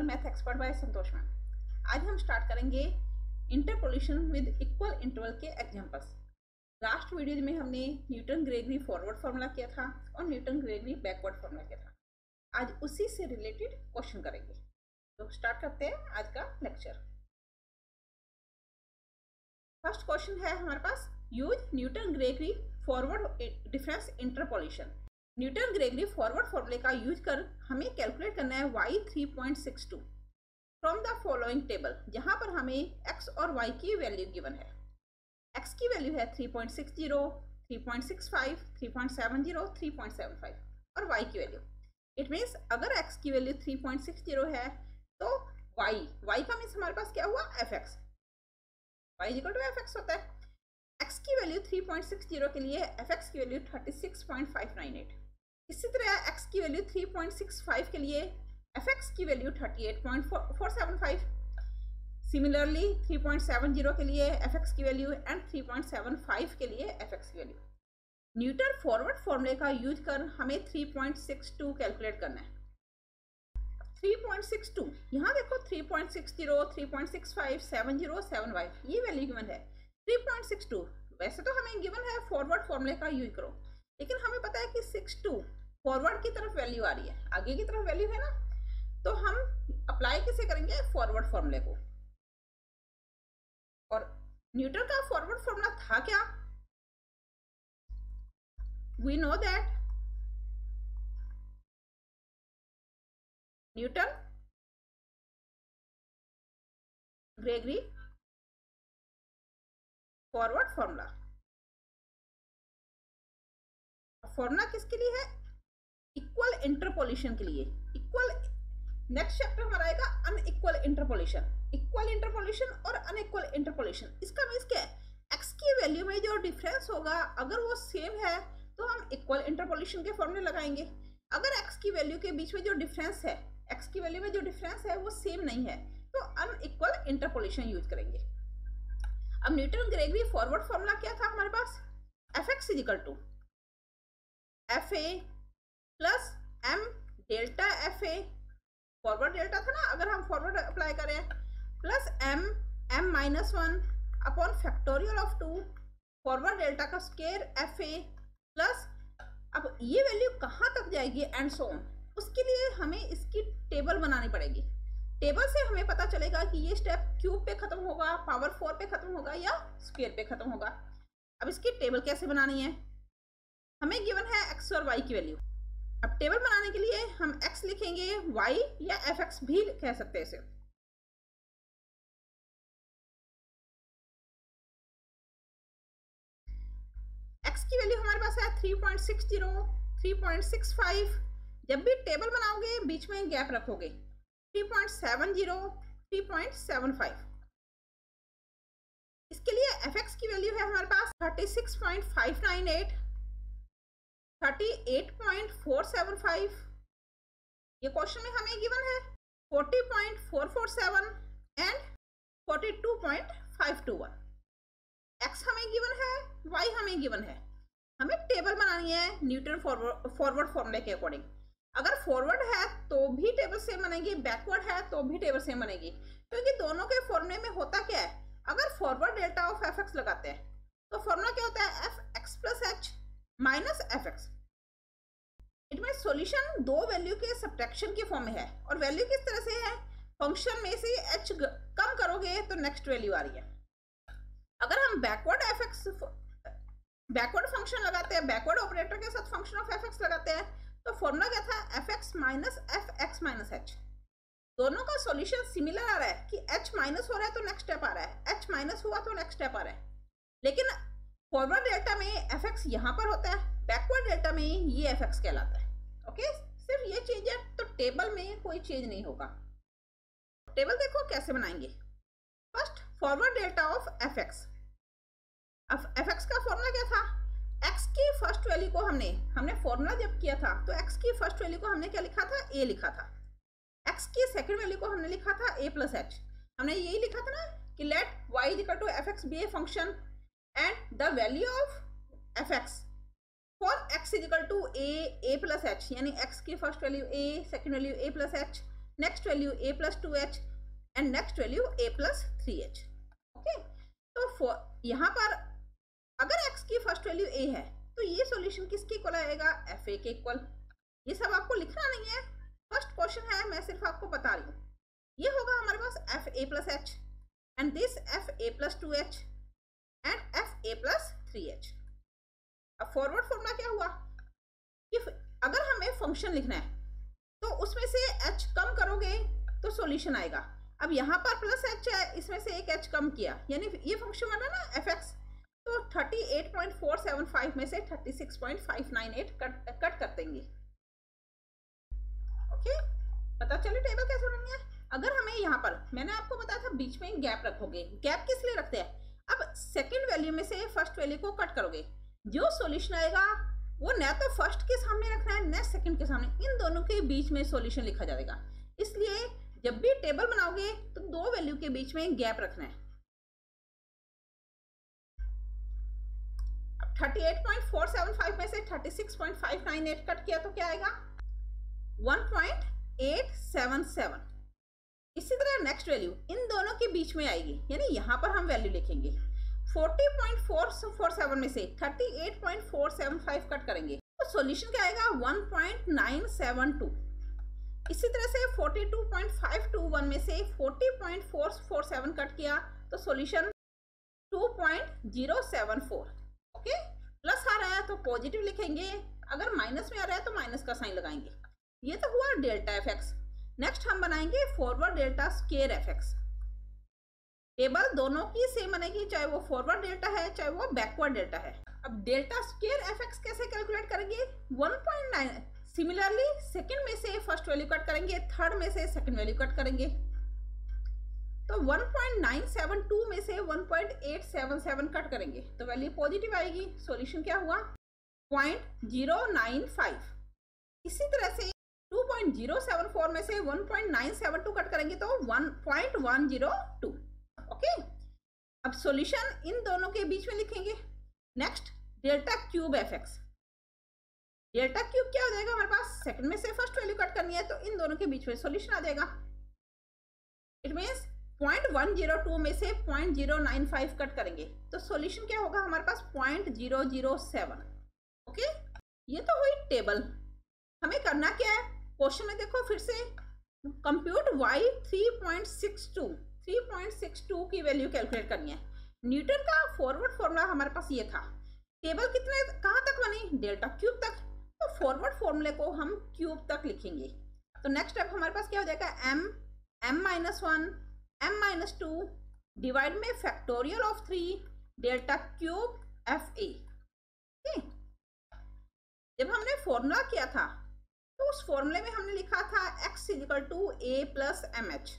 Channel math expert bye संतोष ma'am. आज हम start करेंगे इंटरपोलेशन विद इक्वल इंटरवल के एग्जांपल्स। लास्ट वीडियो में हमने न्यूटन ग्रेगरी फॉरवर्ड फार्मूला किया था और न्यूटन ग्रेगरी बैकवर्ड फार्मूला किया था। आज उसी से रिलेटेड क्वेश्चन करेंगे। तो स्टार्ट करते हैं आज का लेक्चर। फर्स्ट क्वेश्चन है हमारे पास, use Newton Gregory forward difference interpolation. Newton Gregory forward फॉर्मूले का यूज कर हमें कैलकुलेट करना है y 3.62 from the following table, जहां पर हमें x और y की वैल्यू गिवन है। x की वैल्यू है 3.60, 3.65, 3.70, 3.75 और y की वैल्यू, इट मीन्स अगर x की वैल्यू 3.60 है तो y का मीन्स हमारे पास क्या हुआ, fx, y equal to fx होता है। x की वैल्यू 3.60 के लिए fx की वैल्यू 36.598। इसी तरह x की वैल्यू 3.65 के लिए fx की वैल्यू 38.475। सिमिलरली 3.70 के लिए fx की वैल्यू एंड 3.75 के लिए fx की वैल्यू। न्यूटन फॉरवर्ड फॉर्मूले का यूज कर हमें 3.62 कैलकुलेट करना है। 3.62 यहाँ देखो 3.60, 3.65, 70, 75 ये वैल्यू गिवन है। 3.62 वैसे तो हमें गिवन है फॉरवर्ड फॉर्मूले का यूज करो, लेकिन हमें पता है कि 62 फॉरवर्ड की तरफ वैल्यू आ रही है, आगे की तरफ वैल्यू है ना, तो हम अप्लाई किसे करेंगे, फॉरवर्ड फॉर्मूले को। और न्यूटन का फॉरवर्ड फॉर्मूला था क्या, we know that Newton Gregory forward formula. Formula किसके लिए है, इक्वल इंटरपोलेशन के लिए। इक्वल, नेक्स्ट चैप्टर हमारा आएगा अनइक्वल इंटरपोलेशन। इक्वल इंटरपोलेशन और अनइक्वल इंटरपोलेशन, इसका मीन्स क्या है, x की वैल्यू में जो डिफरेंस होगा अगर वो सेम है तो हम इक्वल इंटरपोलेशन के फॉर्मूले लगाएंगे। अगर x की वैल्यू के बीच में जो डिफरेंस है, x की वैल्यू में जो डिफरेंस है वो सेम नहीं है तो अनइक्वल इंटरपोलेशन यूज करेंगे। अब न्यूटन ग्रेगरी फॉरवर्ड फॉर्मूला क्या था हमारे पास, fx is equal to fa plus m delta fa, forward delta था ना, अगर हम फॉरवर्ड अप्लाई करें, plus m minus 1 upon factorial of 2 forward delta का स्क्वायर fa प्लस, अब ये वैल्यू कहाँ तक जाएगी एंड सो ऑन, उसके लिए हमें इसकी टेबल बनानी पड़ेगी। टेबल से हमें पता चलेगा कि ये स्टेप क्यूब पे खत्म होगा, पावर 4 पे खत्म होगा या स्क्वायर पे खत्म होगा। अब इसकी टेबल कैसे बनानी है, हमें गिवन है x और y की वैल्यू। अब टेबल बनाने के लिए हम x लिखेंगे, y या fx भी कह सकते हैं इसे। x की वैल्यू हमारे पास है 3.60, 3.65। जब भी टेबल बनाओगे बीच में गैप रखोगे, 3.70, 3.75। इसके लिए fx की वैल्यू है हमारे पास 36.598, 38.475। ये क्वेश्चन में हमें गिवन है 40.447 एंड 42.521। x हमें गिवन है, y हमें गिवन है। हमें टेबल बनानी है न्यूटन फॉरवर्ड फॉर्मूले के अकॉर्डिंग। अगर फॉरवर्ड है तो भी टेबल सेम बनेगी, बैकवर्ड है तो भी टेबल सेम बनेगी, क्योंकि दोनों के फॉर्मूले में होता क्या है, अगर फॉरवर्ड डेल्टा ऑफ fx लगाते हैं तो फॉर्मूला क्या होता है, fx plus h minus fx। It mean solution दो वैल्यू के सब्ट्रैक्शन के फॉर्म में है, और वैल्यू किस तरह से है, फंक्शन में से h कम करोगे तो नेक्स्ट वैल्यू आ रही है। अगर हम बैकवर्ड फंक्शन लगाते हैं, बैकवर्ड ऑपरेटर के साथ फंक्शन ऑफ fx लगाते हैं, तो फॉर्मूला क्या था, fx minus fx minus h। दोनों का सॉल्यूशन सिमिलर आ रहा है कि h माइनस हो रहा है तो नेक्स्ट स्टेप आ रहा है, h माइनस हुआ तो नेक्स्ट स्टेप आ रहा है। लेकिन फॉरवर्ड डेल्टा में fx यहाँ पर होता है, बैकवर्ड डेल्टा में ये fx कहलाता है। ओके, सिर्फ ये चीज है, तो टेबल में कोई चेंज नहीं होगा। टेबल देखो कैसे बनाएंगे। First forward delta of fx। अब fx का फॉर्मूला क्या था, x की फर्स्ट वैल्यू को हमने फॉर्मूला जब किया था तो x की फर्स्ट वैल्यू को हमने क्या लिखा था, a लिखा था। x की सेकंड वैल्यू को हमने लिखा था a प्लस h। हमने यही लिखा था ना कि let y equal to fx be a function and the value of fx for x is equal to a plus h, यानी x की first value a, second value a plus h, next value a plus 2h and next value a plus 3h। Okay, तो यहाँ पर अगर x की first value a है तो ये सॉल्यूशन किसके इक्वल आएगा, fa के इक्वल। ये सब आपको लिखना नहीं है, फर्स्ट क्वेश्चन है, मैं सिर्फ आपको बता रही हूँ। ये होगा हमारे पास fa plus h and this fa plus 2h and fa plus 3h। अब फॉरवर्ड फॉर्मूला क्या हुआ कि अगर हमें फंक्शन लिखना है तो उसमें से h कम करोगे तो सॉल्यूशन आएगा। अब यहाँ पर प्लस h है, इसमें से एक h कम किया, यानी ये फंक्शन बना ना fx, तो 38.475 में से 36.598 कट कर देंगे। ओके, पता चले टेबल कैसे बननी है। अगर हमें यहाँ पर मैंने आपको बताया था बीच में गैप रखोगे, गैप किस लिए रखते हैं, अब सेकंड वैल्यू में से फर्स्ट वैल्यू को कट करोगे, जो सॉल्यूशन आएगा वो न तो फर्स्ट के सामने रखना है न सेकंड के सामने, इन दोनों के बीच में सॉल्यूशन लिखा जाएगा। इसलिए जब भी टेबल बनाओगे तो दो वैल्यू के बीच में गैप रखना है। 38.475 में से 36.598 कट किया तो क्या आएगा, 1.877। इसी तरह नेक्स्ट वैल्यू इन दोनों के बीच में आएगी, यानी यहां पर हम वैल्यू लिखेंगे 40.447 में से 38.475 कट करेंगे तो सॉल्यूशन क्या आएगा, 1.972। इसी तरह से 42.521 में से 40.447 कट किया तो सॉल्यूशन 2.074। ओके, प्लस आ रहा है तो पॉजिटिव लिखेंगे, अगर माइनस में आ रहा है तो माइनस का साइन लगाएंगे। ये तो हुआ डेल्टा एफ एक्स। नेक्स्ट हम बनाएंगे forward delta square F x. Table दोनों की सेम बनेगी, चाहे वो फॉरवर्ड डेल्टा है चाहे वो बैकवर्ड डेल्टा है। अब डेल्टा स्क्वायर एफ एक्स कैसे कैलकुलेट करेंगे, 1.9, सिमिलरली सेकंड में से फर्स्ट वैल्यू कट करेंगे, थर्ड में से सेकंड वैल्यू कट करेंगे, तो 1.972 में से 1.877 कट करेंगे तो वैल्यू पॉजिटिव आएगी। सॉल्यूशन क्या हुआ, 0.095। इसी तरह से 2.074 में से 1.972 कट करेंगे तो 1.102। ओके, अब सॉल्यूशन इन दोनों के बीच में लिखेंगे। Next delta cube F x. Delta cube क्या हो जाएगा, हमारे पास सेकंड में से फर्स्ट वैल्यू कट करनी है तो इन दोनों के बीच में सॉल्यूशन आ जाएगा। इट मींस 0.102 में से 0.095 कट करेंगे तो सॉल्यूशन क्या होगा, हमारे पास 0.007। ओके, ये तो हुई टेबल। हमें करना क्या है, क्वेश्चन में देखो फिर से, कंप्यूट y 3.62 की वैल्यू कैलकुलेट करनी है। न्यूटन का फॉरवर्ड फॉर्मूला हमारे पास ये था। टेबल कितने कहाँ तक बनी, डेल्टा क्यूब तक, तो फॉरवर्ड फॉर्मूले को हम क्यूब तक लिखेंगे। तो नेक्स्ट स्टेप हमारे पास क्या हो जाएगा, m-1 m-2 डिवाइड में factorial of 3 delta cube fa। जब हमने फॉर्मूला किया था तो उस फॉर्मूले में हमने लिखा था x = a plus mh।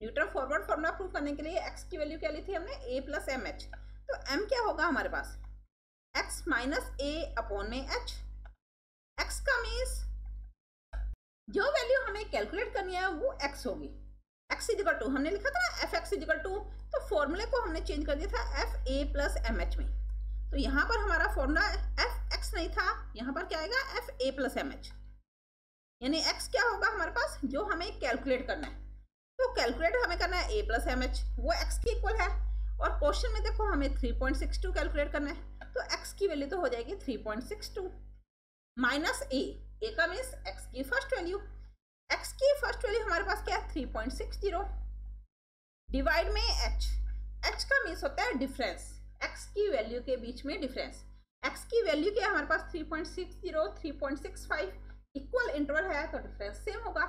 Newton forward formula prove करने के लिए x की वैल्यू क्या ली थी हमने, a प्लस mh। तो m क्या होगा हमारे पास, x माइनस a अपॉन में h। x का मीन्स जो वैल्यू हमें कैलकुलेट करनी है वो x होगी। x = हमने लिखा था ना fx = तो फॉर्मूले को हमने चेंज कर दिया था fa प्लस mh में। तो यहाँ पर हमारा फॉर्मूला fx नहीं था, यहाँ पर क्या आएगा, fa प्लस mh, यानी x क्या होगा हमारे पास जो हमें कैलकुलेट करना है। तो कैलकुलेट हमें करना है a प्लस mh, वो x के इक्वल है। और क्वेश्चन में देखो हमें 3.62 कैलकुलेट करना है, तो x की वैल्यू तो हो जाएगी 3.62 माइनस a का मीन्स x की फर्स्ट वैल्यू। x की फर्स्ट वैल्यू हमारे पास क्या है, 3.60 डिवाइड में h का मीन्स होता है डिफरेंस, x की वैल्यू के बीच में डिफरेंस। x की वैल्यू क्या है हमारे पास, 3.60 3.65, इक्वल इंटरवल है तो डिफरेंस सेम होगा।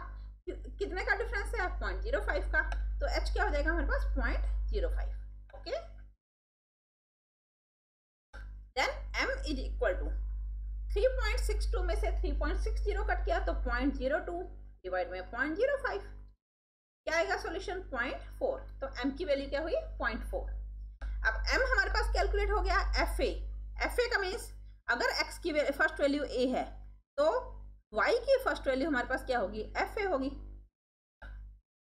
कितने का डिफरेंस है, 0.05 का, तो h क्या हो जाएगा हमारे पास, 0.05। ओके, देन m = 3.62 में से 3.60 कट किया तो 0.02 डिवाइड में 0.05, क्या आएगा सॉल्यूशन, 0.4। तो m की वैल्यू क्या हुई, 0.4। अब m हमारे पास कैलकुलेट हो गया fa का मीन्स अगर x की फर्स्ट वैल्यू a है तो y की फर्स्ट वैल्यू हमारे पास क्या होगी, fa होगी।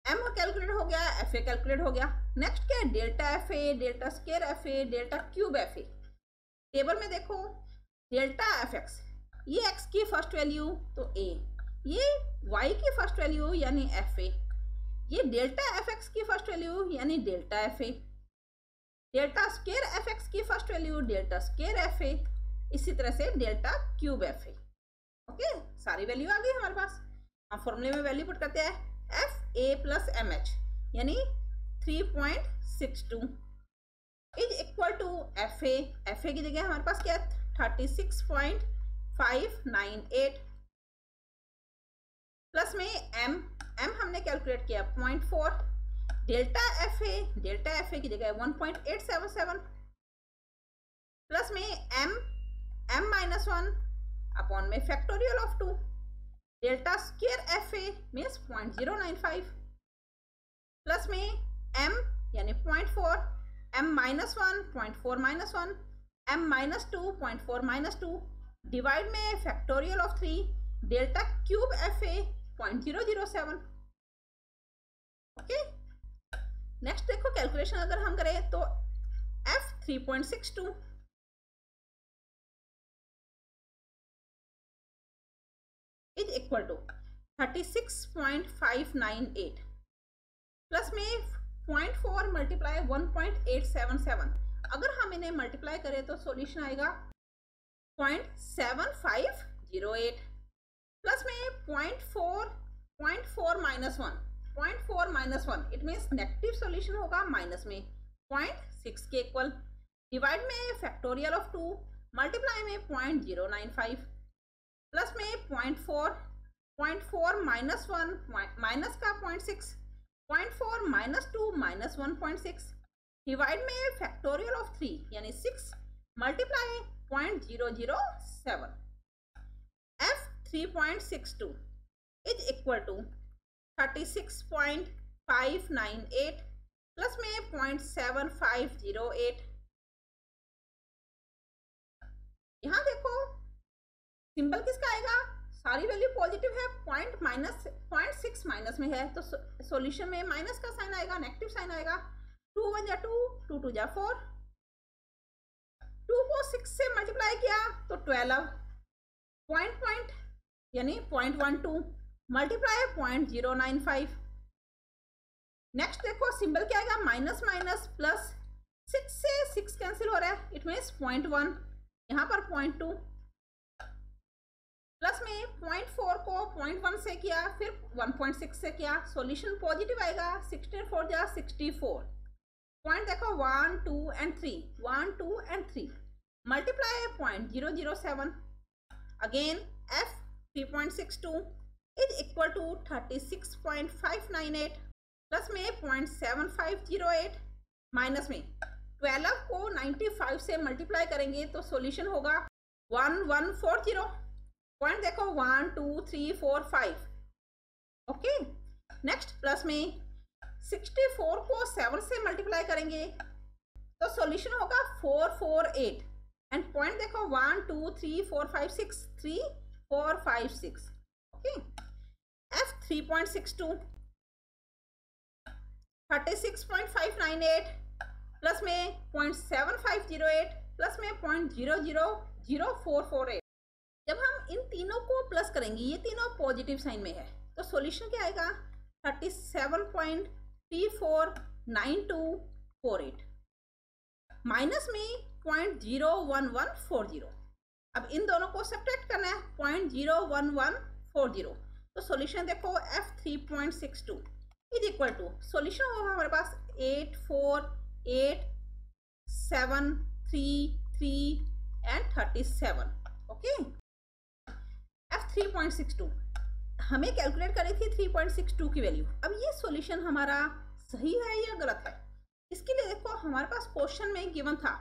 m कैलकुलेट हो गया, fa कैलकुलेट हो गया। नेक्स्ट क्या है, delta fa, delta square fa, delta cube fa। Table में देखो डेल्टा fx, ये x की फर्स्ट वैल्यू तो a, ये y की फर्स्ट वैल्यू यानी एफ ए, ये डेल्टा एफ एक्स की फर्स्ट वैल्यू यानी delta F A, delta square F X की first value delta square F A, इसी तरह से delta cube F A. Okay, सारी वैल्यू आ गई हमारे पास। हम फॉर्मूले में वैल्यू पुट करते हैं F A plus M H यानी 3.62 is equal to F A की जगह हमारे पास क्या है 36.598 प्लस में एम हमने कैलकुलेट किया 0.4, डेल्टा एफ ए की जगह 1.877 प्लस में एम माइनस 1 अपॉन में factorial of 2, delta square F A means 0.095 plus में एम यानी 0.4, M minus 1 0.4 minus 1, M minus 2 0.4 minus 2 divide में factorial of 3, delta cube F A 0.007। Okay, next देखो calculation अगर हम करें तो F 3.62 is equal to 36.598 plus में 0.4 मल्टीप्लाई 1.877। अगर हम इन्हें मल्टीप्लाई करें तो सॉल्यूशन आएगा 0.7508 प्लस में 0.4 minus 1, 0.4 minus 1 it means negative solution होगा माइनस में 0.6 के इक्वल, डिवाइड में फैक्टोरियल ऑफ 2 मल्टीप्लाई में 0.095 प्लस में 0.4 माइनस 1 माइनस का 0.6, 0.4 माइनस 2 माइनस 1.6 डिवाइड में फैक्टोरियल ऑफ 3 यानी 6 multiply 0.007। F 3.62 is equal to 36.598 plus में 0.7508। यहां देखो सिंबल किसका आएगा, सारी वैल्यू पॉजिटिव है, 0.6 माइनस में है तो सॉल्यूशन में माइनस का साइन आएगा, नेगेटिव साइन आएगा। 2 1 जा 2, 2 2 जा 4, 2 को 6 से मल्टीप्लाई किया तो 12, पॉइंट यानी 0.12 मल्टीप्लाई 0.095। नेक्स्ट देखो सिंबल क्या आएगा, माइनस माइनस प्लस, 6 से 6 कैंसिल हो रहा है इट मीन्स 0.1, यहाँ पर 0.2 प्लस में 0.4 को 0.1 से किया फिर 1.6 से किया, सॉल्यूशन पॉजिटिव आएगा, 16 4 जा 64। पॉइंट देखो 1 2 and 3, 1 2 and 3 multiply 0.007। Again F 3.62 is equal to 36.598 plus में 0.7508 माइनस में 12 को 95 से मल्टीप्लाई करेंगे तो सॉल्यूशन होगा 1140। पॉइंट देखो 1 2 3 4 5। ओके, नेक्स्ट प्लस में 64 को 7 से मल्टीप्लाई करेंगे तो सॉल्यूशन होगा 448 एंड पॉइंट देखो 1 2 3 4 5 6 3 4 5 6। ओके, एफ 3.62 36.598 प्लस में 0.7508 प्लस में 0.000448। जब हम इन तीनों को प्लस करेंगे, ये तीनों पॉजिटिव साइन में है तो सॉल्यूशन क्या आएगा 37.349248 माइनस में 0.01140। अब इन दोनों को सब्ट्रैक्ट करना है 0.01140 तो सॉल्यूशन देखो F 3.62 is equal to solution होगा हमारे पास 84873 एंड 37। ओके, एफ 3.62 हमें कैलकुलेट करी थी 3.62 की वैल्यू। अब ये सॉल्यूशन हमारा सही है या गलत है, इसके लिए देखो हमारे पास क्वेश्चन में गिवन था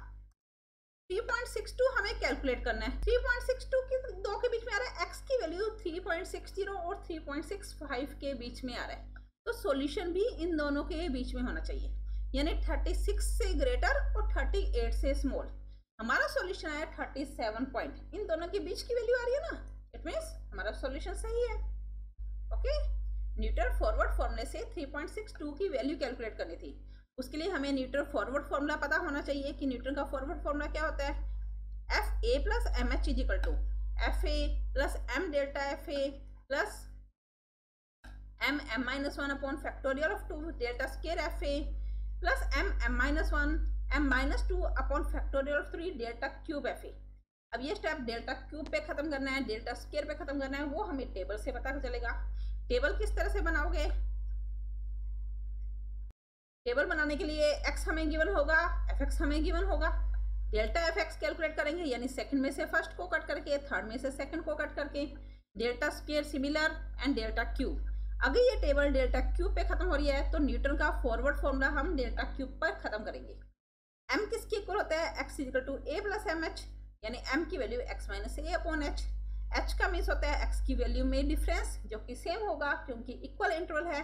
3.62 हमें कैलकुलेट करना है। 3.62 की दो के बीच में आ रहा है, x की वैल्यू 3.60 और 3.65 के बीच में आ रहा है तो सॉल्यूशन भी इन दोनों के बीच में होना चाहिए, यानी 36 से ग्रेटर और 38 से स्मॉल। हमारा सॉल्यूशन आया 37 पॉइंट, इन दोनों के बीच की वैल्यू आ रही है ना, इट मीन्स हमारा सॉल्यूशन सही है। ओके, न्यूटन फॉरवर्ड फॉर्मूले से 3.62 की वैल्यू कैलकुलेट करनी थी। उसके लिए हमें न्यूटन फॉरवर्ड फॉर्मूला पता होना चाहिए कि न्यूटन का फॉरवर्ड फॉर्मूला क्या होता है, F A plus M H is equal to F A plus M delta F A plus M M minus one upon factorial of 2 delta square F A plus M M minus one M minus 2 upon factorial of 3 delta cube F A. अब ये step delta cube पे खत्म करना है, delta square पे खत्म करना है, वो हमें टेबल से पता चलेगा। टेबल किस तरह से बनाओगे? टेबल बनाने के लिए x हमें गिवन होगा, fx हमें गिवन होगा, डेल्टा fx कैलकुलेट करेंगे, यानी सेकंड में से फर्स्ट को कट करके, थर्ड में से सेकंड को कट करके, delta square similar and delta cube. अगर ये टेबल डेल्टा क्यूब पे खत्म हो रही है तो न्यूटन का फॉरवर्ड फॉर्मूला हम डेल्टा क्यूब पर खत्म करेंगे। m किसके इक्वल होता है? x equal to a plus M H, यानी m की वैल्यू x minus a upon h। h का मीन्स होता है x की वैल्यू में डिफरेंस, जो कि सेम होगा क्योंकि इक्वल इंटरवल है।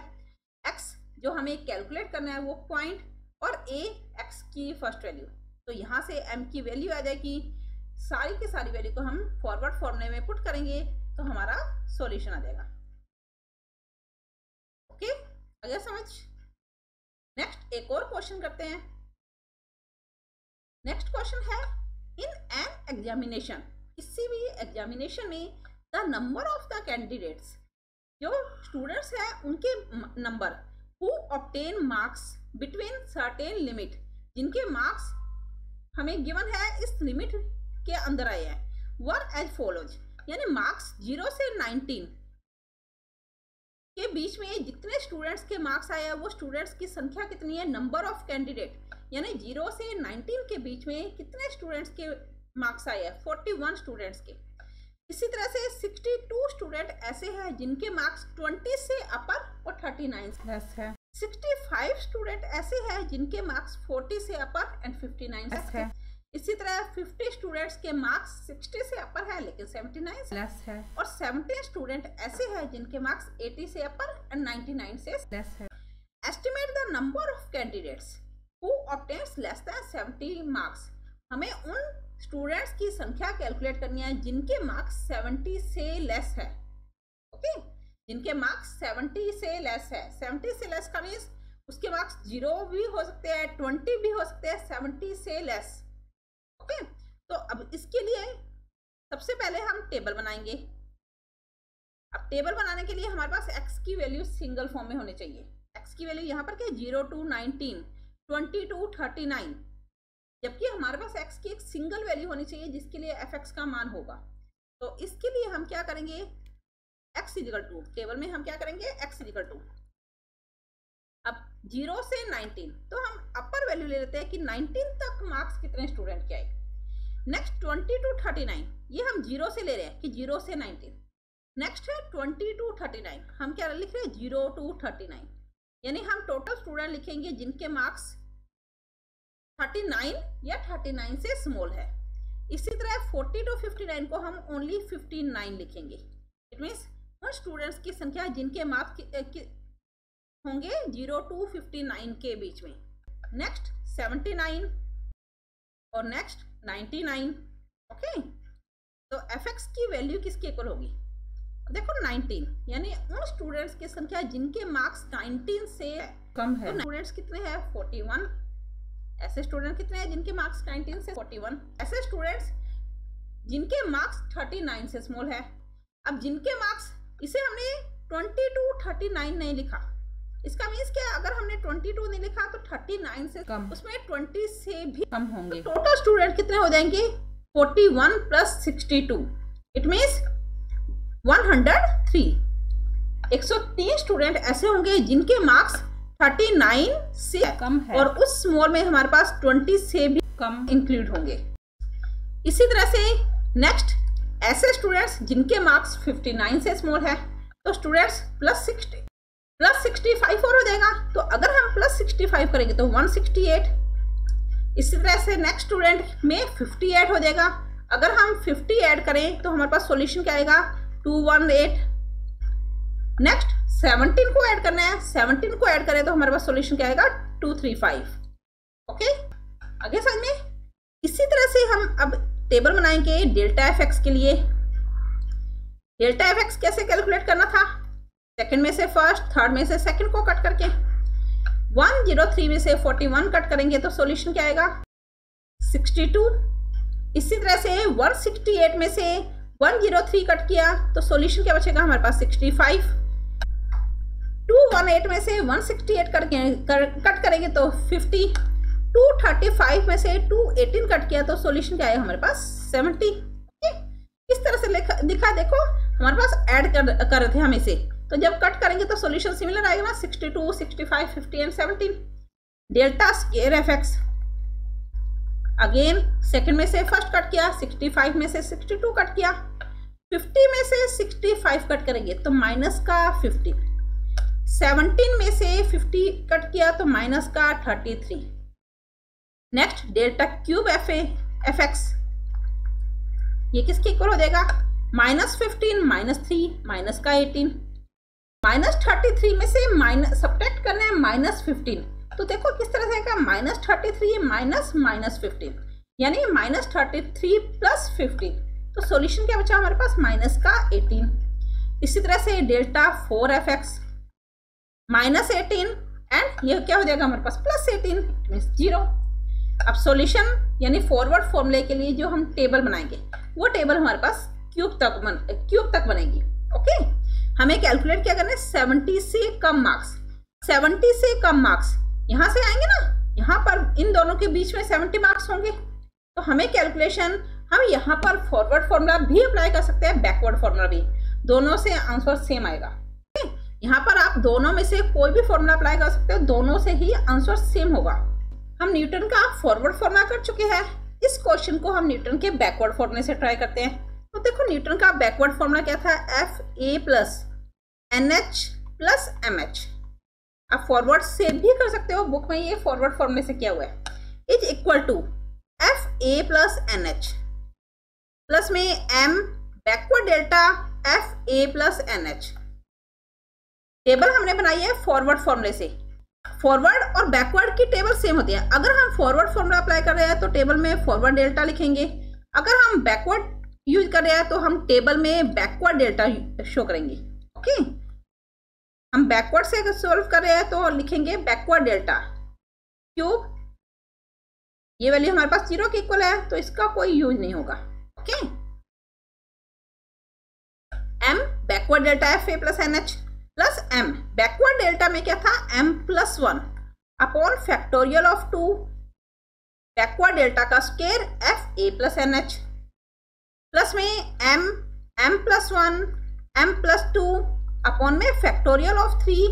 x जो हमें कैलकुलेट करना है वो पॉइंट, और a x की फर्स्ट वैल्यू। तो यहाँ से m की वैल्यू आ जाएगी, सारी की सारी वैल्यू को हम फॉरवर्ड फॉर्मूले में पुट करेंगे तो हमारा सॉल्यूशन आ जाएगा। ओके, अगर समझ। नेक्स्ट एक और क्वेश्चन करते हैं। नेक्स्ट क्वेश्चन है, इन एन एग्जामिनेशन, किसी भी एग्जामिनेशन में the number of the candidates, जो स्टूडेंट्स हैं उनके number, who obtain marks between certain limit, जिनके मार्क्स हमें गिवन है इस लिमिट के अंदर आए हैं, वर एज फॉलोज, यानी मार्क्स 0 से 19 के बीच में जितने स्टूडेंट्स के मार्क्स आए हैं वो स्टूडेंट्स की संख्या कितनी है? नंबर ऑफ कैंडिडेट, यानी 0 से 19 के बीच में कितने स्टूडेंट्स के मार्क्स आए हैं? 41 स्टूडेंट्स के। इसी तरह से 62 स्टूडेंट ऐसे हैं जिनके मार्क्स 20 से अपर और 39 से लेस है। 65 स्टूडेंट ऐसे हैं जिनके मार्क्स 40 से अपर एंड 59 से है। इसी तरह 50 स्टूडेंट्स के मार्क्स 60 से अपर है लेकिन 79 से लेस है, और 70 स्टूडेंट ऐसे हैं जिनके मार्क्स 80 से अपर एंड 99 से लेस है। Estimate the number of candidates who obtains less than 70 marks, हमें उन स्टूडेंट्स की संख्या कैलकुलेट करनी है जिनके मार्क्स 70 से लेस है। ओके, जिनके मार्क्स 70 से लेस है। 70 से लेस का मीन्स उसके मार्क्स 0 भी हो सकते हैं, 20 भी हो सकते हैं, 70 से लेस। ओके, तो अब इसके लिए सबसे पहले हम टेबल बनाएंगे। अब टेबल बनाने के लिए हमारे पास x की वैल्यू सिंगल फॉर्म में होनी चाहिए। x की वैल्यू यहाँ पर क्या? 0 to 19, 20 to 39, जबकि हमारे पास x की एक सिंगल वैल्यू होनी चाहिए जिसके लिए fx का मान होगा। तो इसके लिए हम क्या करेंगे? x इक्वल टू, टेबल में हम क्या करेंगे? x इक्वल टू, अब 0 से 19, तो हम अपर वैल्यू ले लेते हैं कि 19 तक मार्क्स कितने स्टूडेंट के आए। नेक्स्ट 20 to 39, ये हम 0 से ले रहे हैं कि 0 से 19। नेक्स्ट है 20 to 39, हम क्या लिख रहे हैं? 0 to 39, यानी हम टोटल स्टूडेंट लिखेंगे जिनके मार्क्स 39 या 39 से स्मॉल है। इसी तरह 40 to 59 को हम ओनली 59 लिखेंगे। इट मीन्स उन स्टूडेंट्स की संख्या जिनके मार्क्स होंगे 0 to 59 के बीच में। नेक्स्ट 79 और नेक्स्ट 99। ओके, तो fx की वैल्यू किसके इक्वल होगी? देखो 19, यानी उन स्टूडेंट्स की संख्या जिनके मार्क्स 19 से कम है। तो स्टूडेंट्स कितने हैं? 41। ऐसे स्टूडेंट कितने हैं जिनके मार्क्स 19 से 41? ऐसे स्टूडेंट्स जिनके मार्क्स 39 से स्मॉल है। अब जिनके मार्क्स, इसे हमने 20 to 39 नहीं लिखा, इसका मीन्स क्या? अगर हमने 22 नहीं लिखा तो 39 से कम, उसमें 20 से भी कम होंगे। तो टोटल स्टूडेंट कितने हो जाएंगे? 41 प्लस 62, इट मीन्स 103। 103 स्टूडेंट ऐसे होंगे जिनके मार्क्स 39 से कम है, और उस स्मॉल में हमारे पास 20 से भी कम इंक्लूड होंगे। इसी तरह से नेक्स्ट ऐसे स्टूडेंट्स जिनके मार्क्स 59 से स्मॉल है, तो स्टूडेंट्स प्लस 65 और हो जाएगा। तो अगर हम प्लस 65 करेंगे तो 168। इसी तरह से नेक्स्ट स्टूडेंट में 58 हो जाएगा। अगर हम 50 ऐड करें तो हमारे पास सॉल्यूशन क्या आएगा? 218। नेक्स्ट 17 को ऐड करना है, 17 को ऐड करें तो हमारे पास सॉल्यूशन क्या आएगा? 235। ओके, आगे समझ में। इसी तरह से हम अब टेबल बनाएंगे डेल्टा fx के लिए। डेल्टा fx कैसे कैलकुलेट करना था? सेकंड में से फर्स्ट, थर्ड में से सेकंड को कट करके, 103 में से 41 कट करेंगे तो सॉल्यूशन क्या आएगा? 62। इसी तरह से 168 में से 103 कट किया तो सॉल्यूशन क्या बचेगा हमारे पास? 65। 218 में से 168 कट करेंगे तो 50, 235 में से 218 कट किया तो सॉल्यूशन क्या आएगा हमारे पास 70। इस तरह से दिखा, देखो हमारे पास ऐड कर रहे थे हम इसे, तो जब कट करेंगे तो सॉल्यूशन सिमिलर आएगा ना, 62, 65, 50 and 17। Delta square F x, again second में से फर्स्ट कट किया, 65 में से 62 कट किया, 50 में से 65 कट करेंगे तो माइनस का 50, 17 में से 50 कट किया तो माइनस का 33। Next delta cube F x, ये किसके इक्वल हो जाएगा, -15 -3 माइनस का 18, -33 में से माइनस सब्ट्रैक्ट करना है -15, तो देखो किस तरह से -33 माइनस -15 यानी -33 प्लस 15, तो सॉल्यूशन क्या बचा हमारे पास माइनस का 18। इसी तरह से डेल्टा 4 एफ एक्स, -18 एंड ये क्या हो जाएगा हमारे पास +18 मीन्स 0। अब सॉल्यूशन यानी फॉरवर्ड फॉर्मूले के लिए जो हम टेबल बनाएंगे वो टेबल हमारे पास क्यूब तक बनेगी। ओके, हमें कैलकुलेट क्या करना है, 70 से कम मार्क्स, 70 से कम मार्क्स यहाँ से आएंगे ना, यहाँ पर इन दोनों के बीच में 70 मार्क्स होंगे, तो हमें कैलकुलेशन हम यहाँ पर फॉरवर्ड फॉर्मूला भी अप्लाई कर सकते हैं, बैकवर्ड फॉर्मूला भी, दोनों से आंसर सेम आएगा। यहाँ पर आप दोनों में से कोई भी फॉर्मूला अप्लाई कर सकते हो, दोनों से ही आंसर सेम होगा। हम न्यूटन का फॉरवर्ड फॉर्मूला कर चुके हैं, इस क्वेश्चन को हम न्यूटन के बैकवर्ड फॉर्मूले से ट्राई करते हैं। तो देखो न्यूटन का बैकवर्ड फॉर्मूला क्या था, FA + NH + MH। आप फॉरवर्ड से भी कर सकते हो, बुक में ये फॉरवर्ड फॉर्मूले से किया हुआ है, is equal to FA + NH plus में M backward delta FA + NH। Table हमने बनाई है फॉरवर्ड फॉर्मूले से, फॉरवर्ड और बैकवर्ड की टेबल सेम होती है। अगर हम फॉरवर्ड फॉर्मूला अप्लाई कर रहे हैं तो टेबल में फॉरवर्ड डेल्टा लिखेंगे, अगर हम बैकवर्ड यूज कर रहे हैं तो हम टेबल में बैकवर्ड डेल्टा शो करेंगे। ओके, हम बैकवर्ड से सॉल्व कर रहे हैं तो लिखेंगे बैकवर्ड डेल्टा क्यूब, ये वैल्यू हमारे पास 0 के इक्वल है तो इसका कोई यूज नहीं होगा। Okay, M backward delta FA + NH plus M backward delta में क्या था M + 1 upon factorial of 2 backward delta का स्क्वायर FA + NH प्लस में M + 1 M + 2 अपॉन में factorial of 3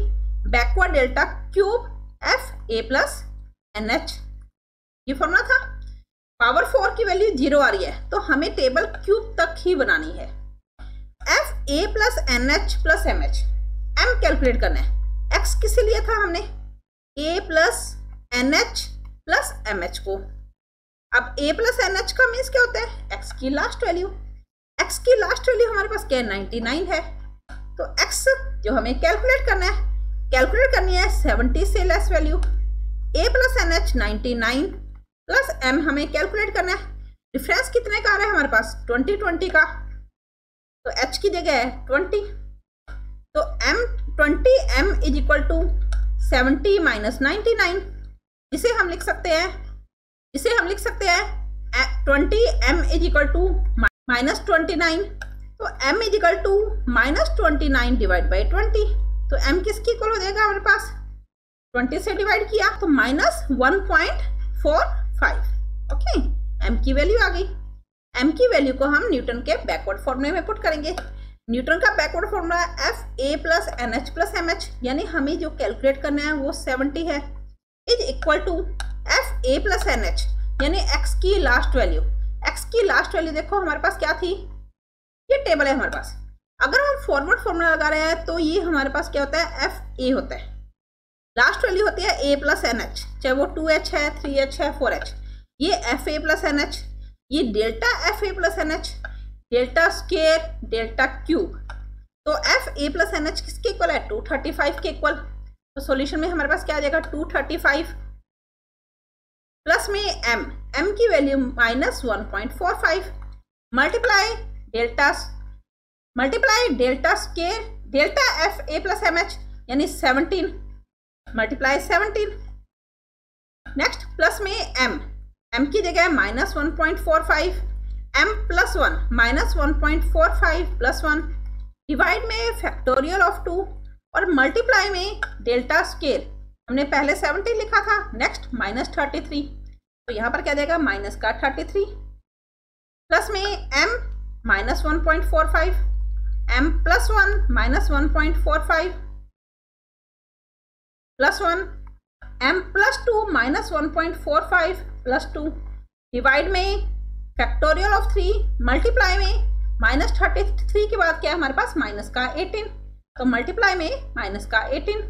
backward delta cube FA + NH। ये formula था। Power 4 की value 0 आ रही है तो हमें टेबल क्यूब तक ही बनानी है। FA + NH + MH, M calculate करना है, X किसे लिया था हमने, A + NH + MH को। अब A + NH का मीन्स क्या होता है, X की लास्ट वैल्यू, X की लास्ट वैल्यू हमारे पास क्या है 99 है, तो X जो हमें कैलकुलेट करना है, कैलकुलेट करनी है 70 से less value, A + NH 99 plus M हमें कैलकुलेट करना है, डिफरेंस कितने का आ रहा है हमारे पास 20 का, तो H की जगह है 20, तो M इज इक्वल टू 70 - 99, जिसे हम लिख सकते हैं 20 M इज इक्वल टू -29, तो M is equal to -29 divide by 20, तो M किसकी इक्वल हो जाएगा हमारे पास, 20 से डिवाइड किया तो -1.45। ओके, M की वैल्यू आ गई। M की वैल्यू को हम न्यूटन के बैकवर्ड फॉर्मूले में पुट करेंगे। न्यूटन का backward formula FA + NH + MH, यानी हमें जो कैलकुलेट करना है वो 70 है, is equal to FA + NH यानी X की लास्ट वैल्यू। X की लास्ट वैल्यू देखो हमारे पास क्या थी, ये टेबल है हमारे पास। अगर हम फॉरवर्ड फॉर्मूला लगा रहे हैं तो ये हमारे पास क्या होता है, FA होता है, लास्ट वैल्यू होती है A + NH, चाहे वो 2H है 3H है 4H, ये FA + NH, ये delta FA + NH, delta square delta cube, तो FA + NH किसके इक्वल है 235 के इक्वल, तो सॉल्यूशन में हमारे पास क्या आ जाएगा 235 प्लस में M की value -1.45 multiply delta square delta FA + MH यानी 17 मल्टीप्लाई 17, नेक्स्ट प्लस में M की जगह -1.45, M + 1 -1.45 + 1 डिवाइड में फैक्टोरियल ऑफ 2 और मल्टीप्लाई में डेल्टा स्क्वायर हमने पहले 70 लिखा था, नेक्स्ट -33, तो यहाँ पर क्या देगा माइनस का 33, प्लस में m -1.45, m + 1 -1.45 plus 1, m + 2 -1.45 + 2, divide में फैक्टोरियल ऑफ 3, मल्टीप्लाई में -33 के बाद क्या है हमारे पास माइनस का 18, तो मल्टीप्लाई में माइनस का 18।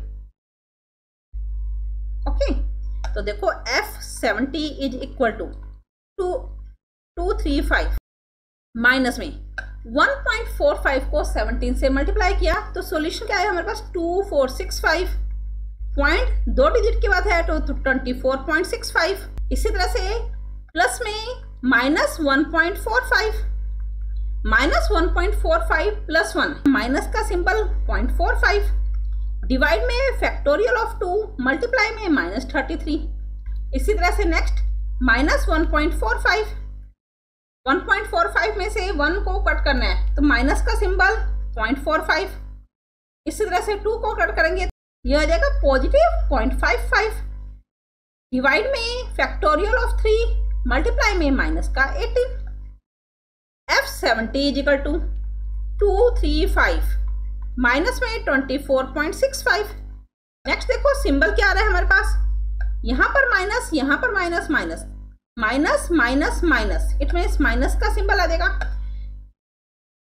ओके, तो देखो F70 is equal to 235 minus में 1.45 को 17 से मल्टीप्लाई किया तो सॉल्यूशन क्या है हमारे पास 2465, पॉइंट 2 डिजिट के बाद है तो 24.65। इसी तरह से प्लस में -1.45, -1.45 + 1, माइनस का सिंबल 0.45, डिवाइड में फैक्टोरियल ऑफ 2, मल्टीप्लाई में -33। इसी तरह से नेक्स्ट -1.45, 1.45 में से 1 को कट करना है तो माइनस का सिंबल 0.45। इसी तरह से 2 को कट करेंगे यह आ जाएगा +0.55, डिवाइड में फैक्टोरियल ऑफ 3, मल्टीप्लाई में माइनस का 18। F70 is equal to 235 minus में 24.65। नेक्स्ट देखो सिंबल क्या आ रहा है हमारे पास, यहाँ पर माइनस, यहाँ पर minus, minus minus minus minus, it means minus का सिंबल आ जाएगा।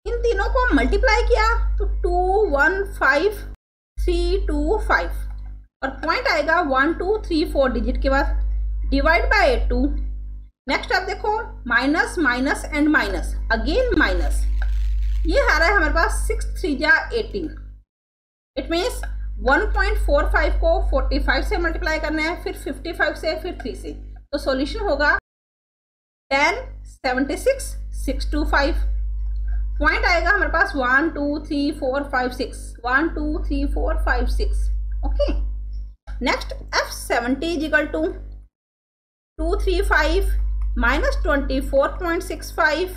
इन तीनों को मल्टीप्लाई किया तो 215,325 और पॉइंट आएगा 1 2 3 4 डिजिट के बाद, डिवाइड बाय 2। नेक्स्ट आप देखो minus minus and minus, again minus, ये आ रहा है हमारे पास 6 3 जा 18, इट मीन्स 1.45 को 45 से मल्टीप्लाई करना है, फिर 55 से, फिर 3 से, तो सॉल्यूशन होगा 1076,625। पॉइंट आएगा हमारे पास 1 2 3 4 5 6, 1 2 3 4 5 6। Okay, next F70 is equal to 235 minus 24.65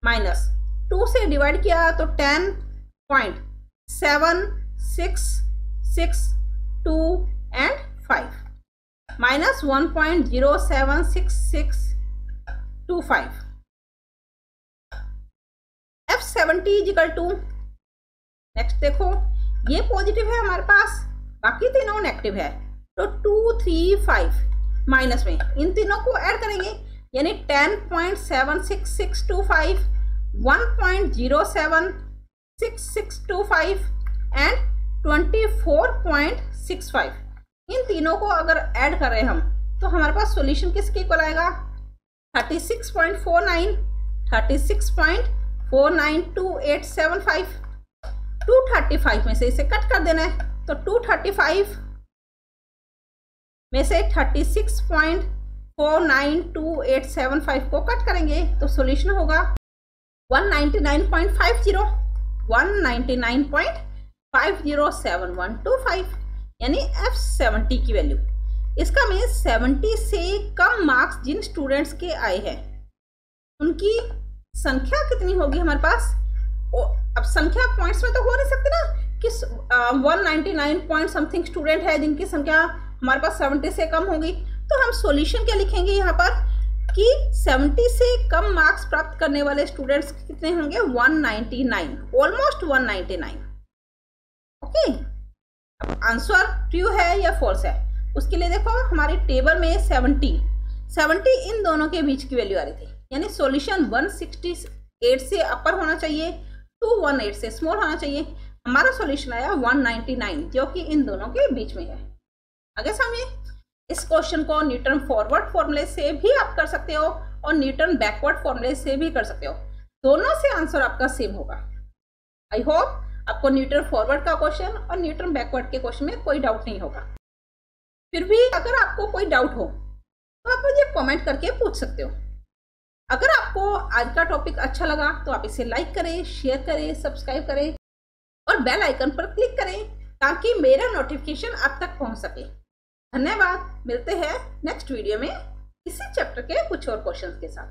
minus 2 से डिवाइड किया तो 10.7662 and 5 minus 1.076625। F70 is equal to, next देखो ये पॉजिटिव है हमारे पास, बाकी तीनों नेगेटिव है, तो 235 माइनस में इन तीनों को ऐड करेंगे यानी 10.76625, 1.076625 एंड 24.65। इन तीनों को अगर ऐड कर रहे हैं हम तो हमारे पास सॉल्यूशन किसके इक्वल आएगा 36.49, 36.492875। 235 में से इसे कट कर देना है तो 235 में से 36.492875 को कट करेंगे तो सॉल्यूशन होगा 199.50, 199.507125 यानी F70 की वैल्यू। इसका मीन्स 70 से कम मार्क्स जिन स्टूडेंट्स के आए हैं उनकी संख्या कितनी होगी हमारे पास। अब संख्या पॉइंट्स में तो हो नहीं सकती ना कि 199 पॉइंट समथिंग स्टूडेंट है जिनकी संख्या हमारे पास 70 से कम होगी, तो हम सॉल्यूशन क्या लिखेंगे यहाँ पर कि 70 से कम मार्क्स प्राप्त करने वाले स्टूडेंट्स कितने होंगे 199, ऑलमोस्ट 199। ओके, अब आंसर ट्रू है या फॉल्स है उसके लिए देखो हमारी टेबल में 70 इन दोनों के बीच की वैल्यू आ रही थी, यानी सॉल्यूशन 168 से अपर होना चाहिए, 218 से स्मॉल होना चाहिए। हमारा सॉल्यूशन आया 199 जो कि इन दोनों के बीच में है। आगे समझिए, इस क्वेश्चन को न्यूटन फॉरवर्ड फॉर्मूले से भी आप कर सकते हो और न्यूटन बैकवर्ड फॉर्मूले से भी कर सकते हो, दोनों से आंसर आपका सेम होगा। आई होप आपको न्यूटन फॉरवर्ड का क्वेश्चन और न्यूटन बैकवर्ड के क्वेश्चन में कोई डाउट नहीं होगा। फिर भी अगर आपको कोई डाउट हो तो आप मुझे कमेंट करके पूछ सकते हो। अगर आपको आज का टॉपिक अच्छा लगा तो आप इसे लाइक करें, शेयर करें, सब्सक्राइब करें और बेल आइकन पर क्लिक करें ताकि मेरा नोटिफिकेशन आप तक पहुंच सके। धन्यवाद, मिलते हैं नेक्स्ट वीडियो में इसी चैप्टर के कुछ और क्वेश्चंस के साथ।